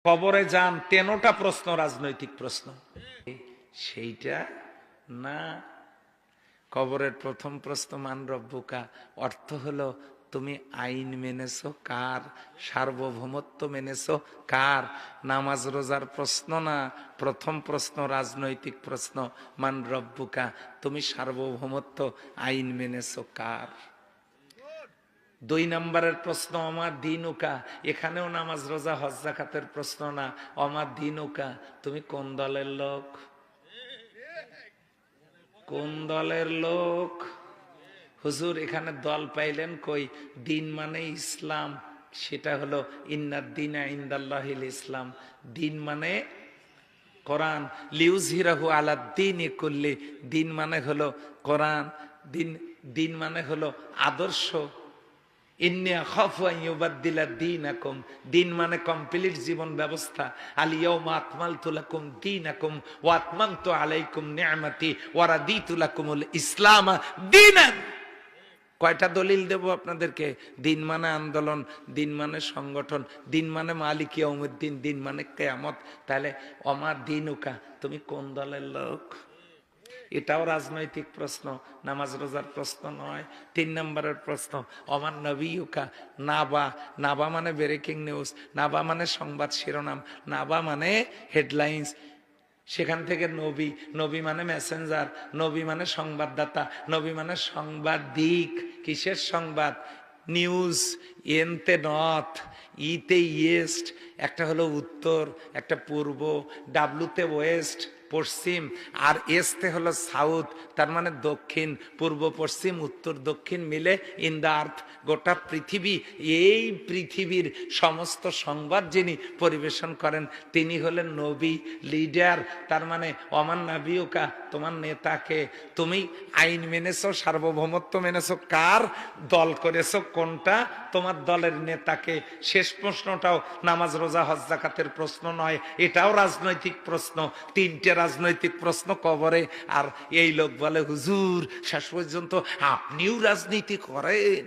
কবরে যান, 13টা প্রশ্ন রাজনৈতিক প্রশ্ন। সেইটা না, কবরের প্রথম প্রশ্ন মান রব্বুকা, অর্থ হলো তুমি আইন মেনেছো কার, সার্বভৌমত্ব মেনেছো কার। নামাজ রোজার প্রশ্ন না, প্রথম প্রশ্ন রাজনৈতিক প্রশ্ন, মান রব্বুকা, তুমি সার্বভৌমত্ব আইন মেনেছো কার। 2 নম্বরের প্রশ্ন আমার দিনুকা, এখানেও নামাজ রোজা হজ যাকাতের প্রশ্ন না, আমার দিনুকা, তুমি কোন দলের লোক, কোন দলের লোক। হুজুর এখানে দল পাইলেন কই, দিন মানে ইসলাম, সেটা হলো ইন্নাদ দীনা ইনদাল্লাহিল ইসলাম, দিন মানে কোরআন, লিউযহিরাহু আলাদ দীনি কুল্লি, দিন মানে হলো কোরআন, দিন দিন মানে হলো আদর্শ। ইন্নী আখাফু আন ইউবাদদিলা দীনাকুম, দিন মানে কমপ্লিট জীবন ব্যবস্থা। আল ইয়াউমা আকমালতু লাকুম দীনাকুম ওয়া আতমামতু আলাইকুম নি'মাতি ওয়া রাদিতু লাকুমুল ইসলাম দীনান। কয়টা দলিল দেব আপনাদেরকে? দিন মানে আন্দোলন, দিন মানে সংগঠন, দিন মানে মালিক ইয়াউমুদ্দিন, দিন মানে কিয়ামত। তাহলে আমার দিনুকা, তুমি কোন দলের লোক। এটাও রাজনৈতিক প্রশ্ন, নামাজ রোজার প্রশ্ন নয়। 3 নম্বরের প্রশ্ন আমার নবীকা, নাবা, নাবা মানে ব্রেকিং নিউজ, নাবা মানে সংবাদ শিরোনাম, নাবা মানে হেডলাইন্স। সেখান থেকে নবী, নবী মানে মেসেঞ্জার, নবী মানে সংবাদদাতা, নবী মানে সাংবাদিক। কিসের সংবাদ? নিউজ। এনতে নর্থ, ইতে ইয়েস্ট, একটা হলো উত্তর, একটা পূর্ব, ডাব্লুতে ওয়েস্ট পশ্চিম, আর এসতে হলো সাউথ, তার মানে দক্ষিণ। পূর্ব পশ্চিম উত্তর দক্ষিণ মিলে ইন দ্য আর্থ, গোটা পৃথিবী। এই পৃথিবীর সমস্ত সংবাদ যিনি পরিবেশন করেন তিনি হলেন নবী, লিডার। তার মানে অমান নাবিউকা, তোমার নেতাকে, তুমি আইন মেনেছো, সার্বভৌমত্ব মেনেছো কার, দল করেছো কোনটা, তোমার দলের নেতাকে। শেষ প্রশ্নটাও নামাজ রোজা হজ যাকাতের প্রশ্ন নয়, এটাও রাজনৈতিক প্রশ্ন। 3টে রাজনৈতিক প্রশ্ন কবরে। আর এই লোক বলে হুজুর শেষ পর্যন্ত আপনিও রাজনীতি করেন,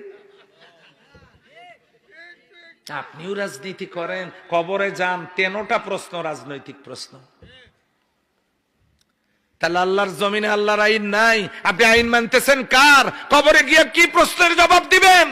আপনিও রাজনীতি করেন। কবরে যান, 13টা প্রশ্ন রাজনৈতিক প্রশ্ন। তাহলে আল্লাহর জমিনে আল্লাহর আইন নাই, আপনি আইন মানতেছেন কার? কবরে গিয়ে কি প্রশ্নের জবাব দিবেন?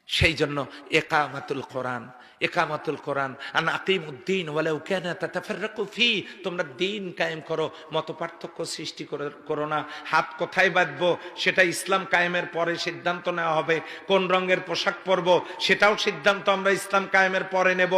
সেই জন্য ইকামাতুল কোরআন, ইকামাতুল কোরআন আন আকিমুদ্দিন ওয়ালাউ কানা তাতাফাররাকু ফি, তোমরা দিন কায়েম করো, মত পার্থক্য সৃষ্টি করো না। হাত কোথায় বাঁধবো সেটা ইসলাম কায়েমের পরে সিদ্ধান্ত নেওয়া হবে। কোন রঙের পোশাক পরবো সেটাও সিদ্ধান্ত আমরা ইসলাম কায়েমের পরে নেব।